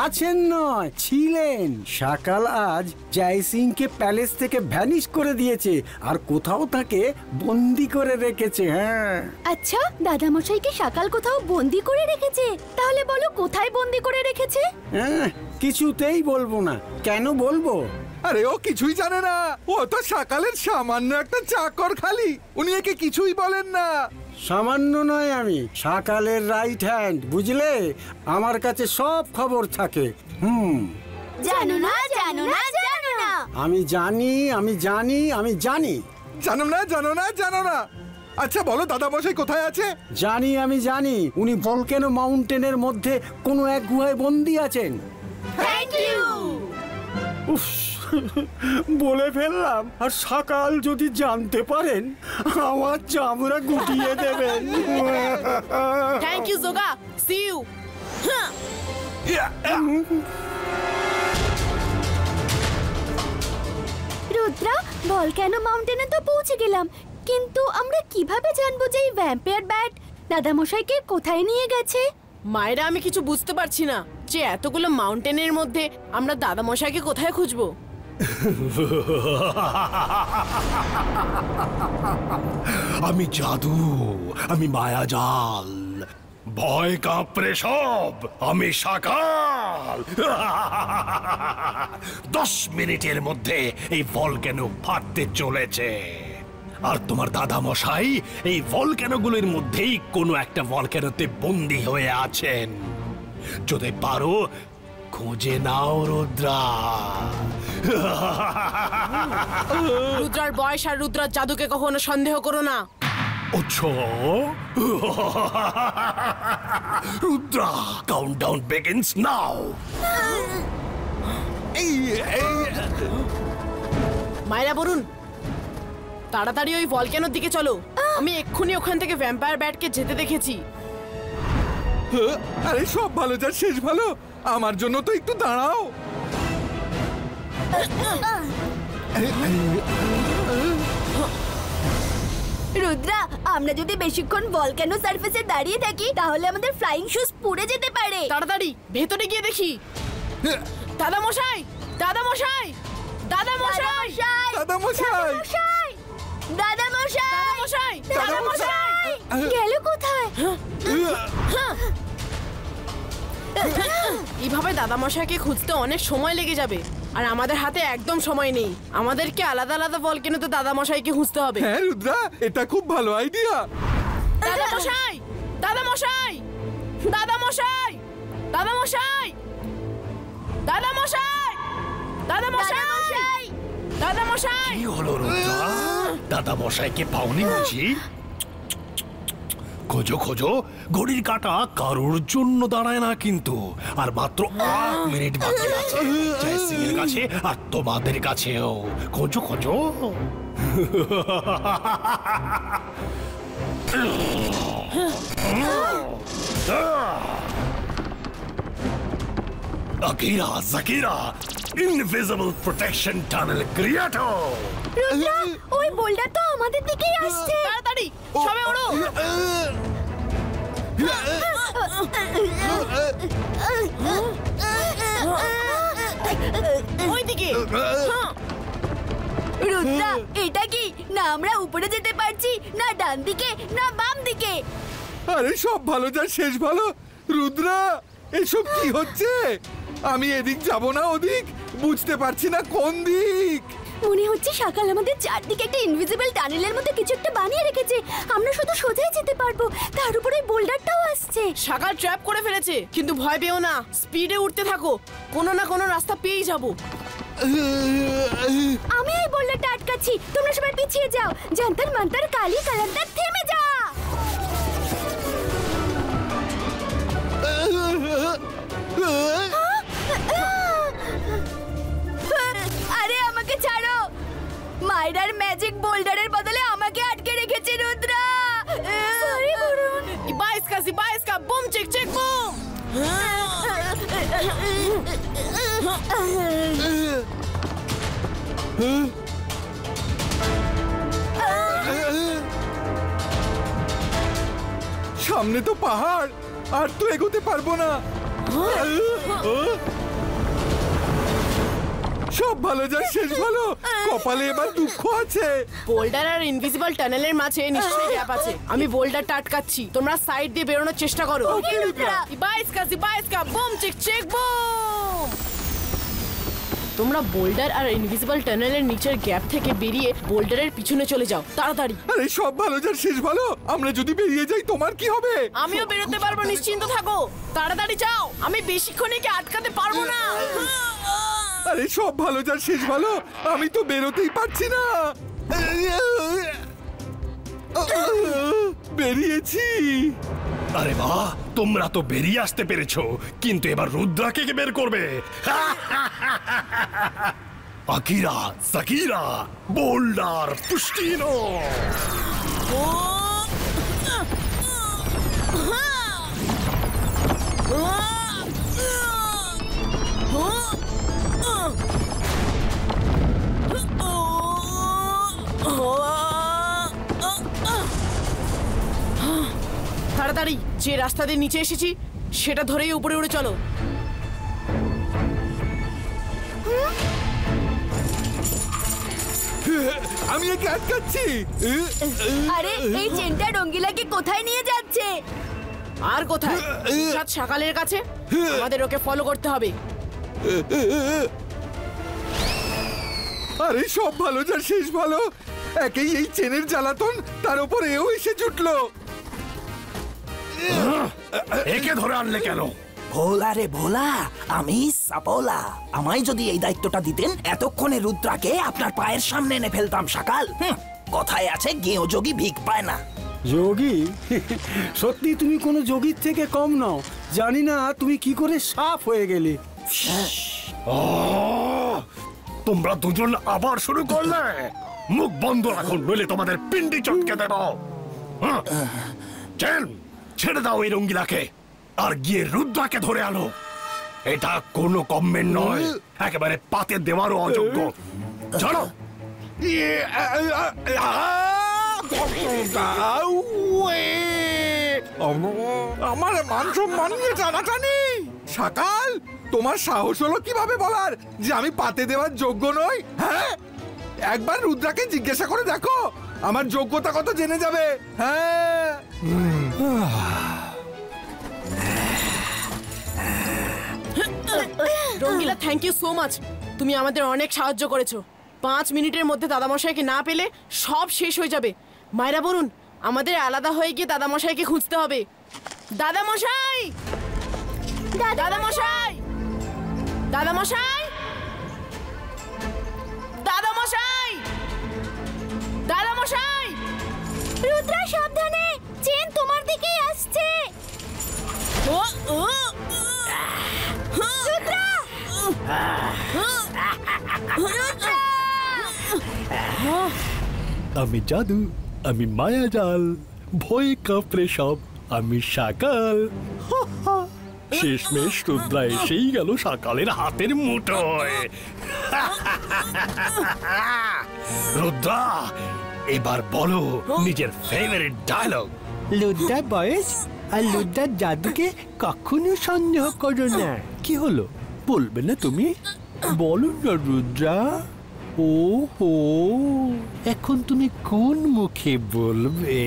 আছেন নয়, ছিলেন। সকাল আজ জয় সিংকে প্যালেস থেকে ভ্যানিশ করে দিয়েছে আর কোথাও তাকে বন্দি করে রেখেছে। হ্যাঁ। আচ্ছা, দাদামশাইকে সকাল কোথাও বন্দি করে রেখেছে? তাহলে বলো কোথায় বন্দি করে রেখেছে? হ্যাঁ, কিছুতেই বলবো না। কেন বলবো? আরে ও কিছুই জানে না, ও তো সকালের সামান্য একটা চাকর খালি। উনি একে কিছুই বলেন না। সামান্য নয়, আমি সকালের রাইট হ্যান্ড, বুঝলে? আমার কাছে সব খবর থাকে। জানো না, জানো না, জানো না। আমি জানি, আমি জানি, আমি জানি। জানো না, জানো না, জানো না। আচ্ছা বলো দাদামশাই কোথায় আছে? জানি, আমি জানি। উনি ভলকেনো মাউন্টেনের মধ্যে কোনো এক গুহায় বন্দি আছেন। Thank you. উফ, বলে ফেললাম। আর সকাল যদি জানতে পারেন আমার চামড়া গুটিয়ে দেবেন। থ্যাংক ইউ জোগা, সি ইউ। রুদ্রা, ভলক্যানো মাউন্টেনে তো পৌঁছে গেলাম, কিন্তু আমরা কিভাবে জানবো যে এই ভ্যাম্পায়ার ব্যাট দাদামশাইকে কোথায় নিয়ে গেছে? মায়েরা, আমি কিছু বুঝতে পারছি না যে এতগুলো মাউন্টেনের মধ্যে আমরা দাদামশাইকে কোথায় খুঁজবো। আমি জাদু, আমি মায়াজাল, ভয় কাঁপড়ে সব, আমি সকাল। 10 মিনিটের মধ্যে এই ভলক্যানো ফাটতে চলেছে। আর তোমার দাদামশাই এই ভলক্যানোগুলোর মধ্যেই কোনো একটা ভলক্যানোতে বন্দী হয়ে আছেন। যদি পারো খুঁজে নাও রুদ্রা। রুদ্রার বয়স আর রুদ্রার জাদুকে কখনো সন্দেহ করো না। রুদ্রা, কাউন্টডাউন বিগিনস নাও। মায়েরা বলুন, তাড়াতাড়ি ওই ভলক্যানোর দিকে চলো। আমি এক্ষুনি ওখান থেকে ভ্যাম্পায়ার ব্যাটকে যেতে দেখেছি। আরে সব ভালো যার শেষ ভালো। আমার জন্য তো একটু দাঁড়াও। রুদ্রা, আমরা যদি বেশিক্ষণ ভলক্যানো সারফেসে দাঁড়িয়ে থাকি তাহলে আমাদের ফ্লাইং শুজ পুড়ে যেতে পারে। তাড়াতাড়ি ভেতরে গিয়ে দেখি। দাদামশাই, দাদামশাই, দাদামশাই, দাদামশাই, দাদামশাই, দাদামশাই গেল কোথায়? এইভাবে দাদামশাইকে খুঁজতে অনেক সময় লেগে যাবে, আর আমাদের হাতে একদম সময় নেই। আমাদেরকে আলাদা আলাদা ভলক্যানোতে দাদামশাইকে খুঁজতে হবে। হ্যাঁ রুদ্রা, এটা খুব ভালো আইডিয়া। দাদামশাই, দাদামশাই, দাদামশাই, দাদামশাই, দাদামশাই, দাদামশাই, দাদামশাই। কি হলো রুদ্রা? দাদামশাইকে পাওনি বুঝি? খোঁজো খোঁজো, ঘড়ির কাঁটা কারোর জন্য দাঁড়ায় না কিন্তু। আর মাত্র 8 মিনিট বাকি আছে জয় সিং এর কাছে আর তোমাদের কাছেও। খোঁজো খোঁজো। Akira, জাকিরা, invisible protection tunnel ক্রিয়েটো। Rudra, ওই বোল্ডার তো আমাদের দিকেই আসছে। তাড়াতাড়ি সবে ওড়ো। ওইদিকে। রুদ্রা, এটা কি? না আমরা উপরে যেতে পারছি, না ডান দিকে, না বাম দিকে। আরে সব ভালো যার শেষ ভালো। রুদ্রা, এসব কি হচ্ছে? আমি এদিক যাব না ওদিক, বুঝতে পারছি না কোন দিক। মনে হচ্ছে সকাল আমাদের চারদিকে একটা ইনভিজিবল টানেলের মধ্যে কিছু একটা বানিয়ে রেখেছে। আমরা শুধু সোজাই যেতে পারবো, তার উপরে বোল্ডারটাও আসছে। সকাল ট্র্যাপ করে ফেলেছে, কিন্তু ভয় পেও না, স্পিডে উঠতে থাকো, কোনো না কোনো রাস্তা পেয়েই যাবো। আমি এই বোল্ডারটা আটকাচ্ছি, তোমরা সবাই পিছিয়ে যাও। জান্তার মান্তার কালি কালান্তার থেমে যা। আরে আমাকে ছাড়ো, মাইরার ম্যাজিক বোল্ডারের বদলে আমাকে আটকে রেখেছে রুদ্রা। সরি বরুণ। ইবাইসকা বুম চেক চেক বুম। সামনে তো পাহাড়, আর তো এগোতে পারবো না। সব ভালো যায় শেষ ভালো, কপালে এবার দুঃখ আছে। বোল্ডার আর ইনভিজিবল টানেলের মাঝে নিশ্চয়ই গ্যাপ আছে। আমি বোল্ডারটা আটকাচ্ছি, তোমরা সাইড দিয়ে বেরোনোর চেষ্টা করো। ইবাইসকা বুম চেক চেক বুম। তোমরা বোল্ডার আর ইনভিজিবল টানেলের নিচের গ্যাপ থেকে বেরিয়ে বোল্ডারের পিছনে চলে যাও তাড়াতাড়ি। আরে সব ভালো যার শেষ ভালো, আমরা যদি বেরিয়ে যাই তোমার কি হবে? আমিও বেরোতে পারবো, নিশ্চিন্ত থাকো। তাড়াতাড়ি যাও, আমি বেশিক্ষণ একে আটকাতে পারবো না। আরে সব ভালো যার শেষ ভালো, আমি তো বেরোতেই পারছি না। বেরিয়েছি। আরে বাহ, তোমরা তো বেরিয়ে আসতে পেরেছো, কিন্তু এবার রুদ্রাকে কে বের করবে? Akira, Shakira, boulder, Pustino. তাড়াতাড়ি যে রাস্তা দিয়ে নিচে এসেছি সেটা ধরেই উপরে উড়ে চলো। আমি একে আটকাচ্ছি। আরে এই চেনটা রঙ্গিলাকে কোথায় নিয়ে যাচ্ছে? আর কোথায়? সাত সকালের কাছে। আমাদের ওকে ফলো করতে হবে। আরে সব ভালো যার শেষ ভালো, একেই এই চেনের জ্বালাতন, তার উপর এও এসে জুটলো। একে ধরে আনলে কেন? ভোলা রে ভোলা, আমি সাপোলা। আমায় যদি এই দায়িত্বটা দিতেন, এতক্ষণে রুদ্রাকে আপনার পায়ের সামনে এনে ফেলতাম সকাল। কথায় আছে গেঁয়ো যোগী ভিক পায় না। যোগী? সত্যি তুমি কোনো যোগীর থেকে কম নও। জানি না তুমি কি করে সাফ হয়ে গেলে। তোমরা দুজন আবার শুরু করলে? মুখ বন্ধ রাখুন, নইলে তোমাদের পিন্ডি চটকে দেব। ছেড়ে দাও এই রঙ্গিলাকে, আর গিয়ে রুদ্রাকে ধরে আনো। এটা কোনো কমেন্ট নয়, একেবারে পাতে দেওয়ারও অযোগ্য। চলো। আমার মান সম্মান নিয়ে টানাটানি। সকাল, তোমার সাহস হলো কিভাবে বলার যে আমি পাতে দেওয়ার যোগ্য নই? হ্যাঁ, একবার রুদ্রাকে জিজ্ঞাসা করে দেখো, আমার যোগ্যতা কত জেনে যাবে। হ্যাঁ। রঙ্গিলা, থ্যাংক ইউ সো মাচ। তুমি আমাদের অনেক সাহায্য করেছো। 5 মিনিটের মধ্যে দাদামশাইকে না পেলে সব শেষ হয়ে যাবে। মায়েরা বলুন, আমাদের আলাদা হয়ে গিয়ে দাদামশাইকে খুঁজতে হবে। দাদামশাই, দাদামশাই, দাদামশাই, দাদামশাই, দাদামশাই। রুদ্রা সাবধানে, চেন তোমার দিকেই আসছে। আমি জাদু, আমি মায়াজাল, ভয়ে কাঁপড়ে সব, আমি সকাল। শেষমেশ রুদ্রা এসেই গেল সকালের হাতের মুঠোয়। রুদ্রা, এবার বলো নিজের ফেভারিট ডায়লগ। লুদ্রার বয়স আর লুদ্রার জাদুকে কখনো সন্দেহ করো না। কি হলো, বলবে না তুমি? বলো না রুদ্রা। ও হো, এখন তুমি কোন মুখে বলবে?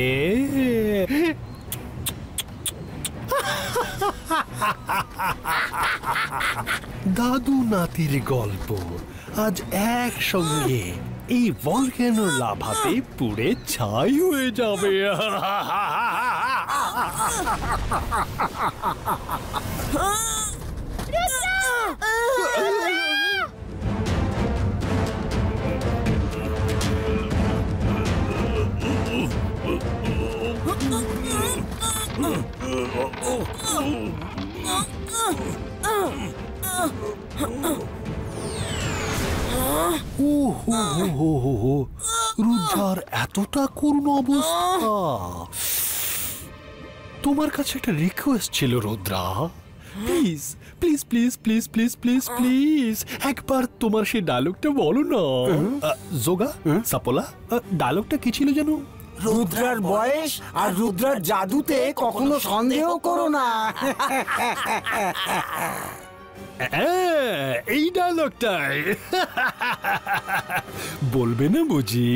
দাদু নাতির গল্প আজ একসঙ্গে এই ভলক্যানো লাভাতে পুড়ে ছাই হয়ে যাবে। রুদ্রার এতটা করুণ অবস্থা। তোমার কাছে একটা রিকোয়েস্ট ছিল Rudra, please please please please please please please একবার তোমার সেই ডায়লগটা বলো না। যোগা, সাপোলা, ডায়লগটা কি ছিল জানো? রুদ্রার বয়স আর রুদ্রার জাদুতে কখনো সন্দেহ করো না। এই ডায়লগটাই বলবে না বুঝি?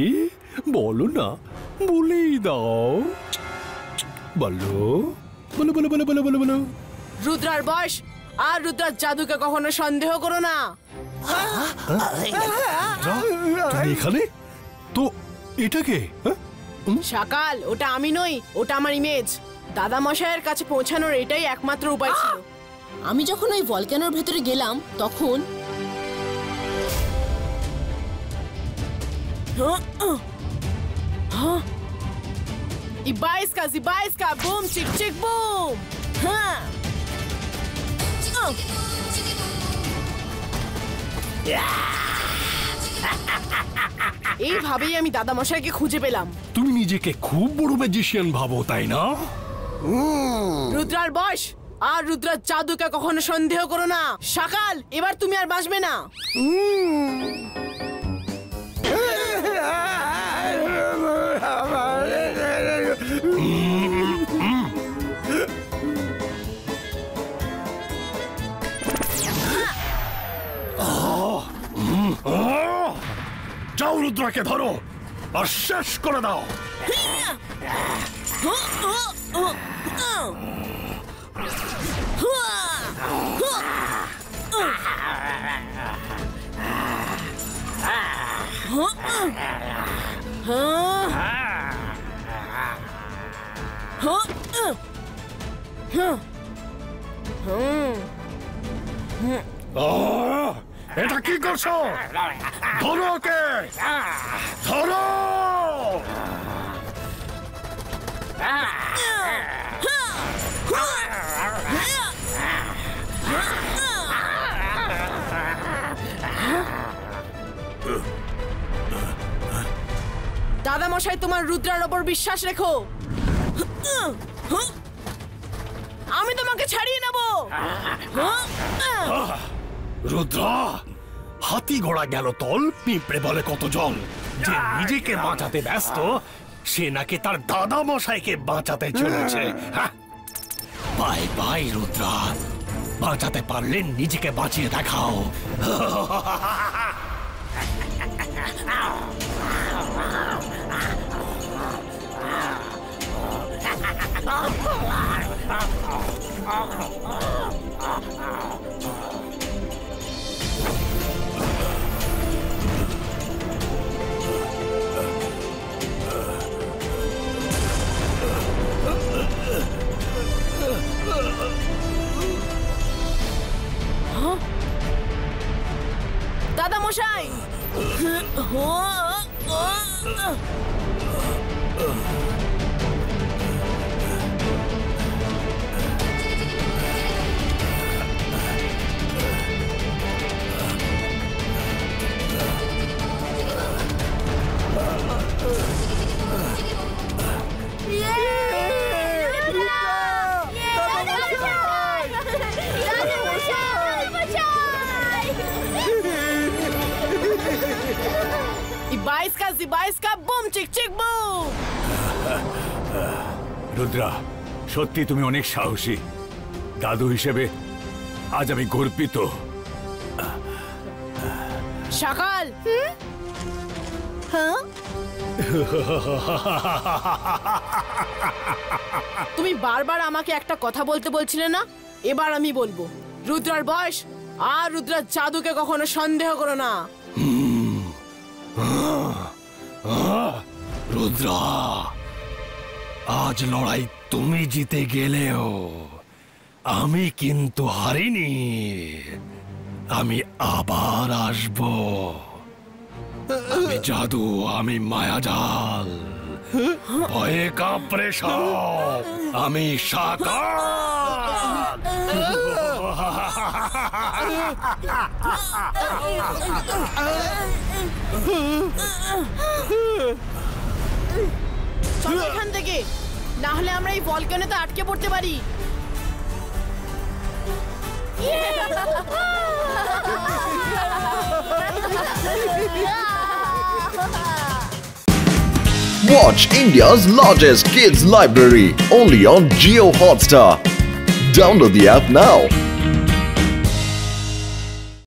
বলো না, বলেই দাও। বলো বলো বলো বলো বলো বলো বলো। রুদ্রার বয়স আর রুদ্রার জাদুকে কখনো সন্দেহ করো না। তুমি এখানে? তো এটা কে? সকাল, ওটা আমি নই, ওটা আমার ইমেজ। দাদা মশাইয়ের কাছে পৌঁছানোর এটাই একমাত্র উপায় ছিল। আমি যখন ওই ভলক্যানোর ভেতরে গেলাম তখন ইবাইস্কা বুম চিক চিক বুম। এইভাবেই আমি দাদা মশাইকে খুঁজে পেলাম। তুমি নিজেকে খুব বড় ম্যাজিশিয়ান ভাবো, তাই না? রুদ্রার বয়স আর রুদ্রার জাদুকে কখনো সন্দেহ করো না। সকাল, এবার তুমি আর বাঁচবে না। যাও, রুদ্রাকে ধরো আর শেষ করে দাও। এটা কি করছো? ধরো ওকে, ধরো। দাদা মশাই, তোমার রুদ্রার ওপর বিশ্বাস রেখো। আমি তোমাকে ছাড়িয়ে নেব। রুদ্রা, হাতি ঘোড়া গেল তল, পিঁপড়ে বলে কত জল। যে নিজেকে বাঁচাতে ব্যস্ত, সে নাকি তার দাদা মশাইকে বাঁচাতে চলেছে। বাই বাই রুদ্রা, বাঁচাতে পারলে নিজেকে বাঁচিয়ে দেখাও। দাদা মশাই, ইবাইস্কা বুম চিক চিক বুম। রুদ্রা, সত্যি তুমি অনেক সাহসী। দাদু হিসেবে আজ আমি গর্বিত। সকাল, তুমি বারবার আমাকে একটা কথা বলতে বলছিলে না? এবার আমি বলবো, রুদ্রার বয়স আর রুদ্রার জাদুকে কখনো সন্দেহ করো না। রুদ্রা, আজ লড়াই তুমি জিতে গেলেও আমি কিন্তু হারিনি। আমি আবার আসব। আমি জাদু, আমি মায়াজাল, ভয়ে কাঁপড়ে সব, আমি সকাল। চলো এখান থেকে, না হলে আমরা এই ভলকানোতে আটকে পড়তে পারি। Watch India's largest kids library only on Jio Hotstar. Download the app now.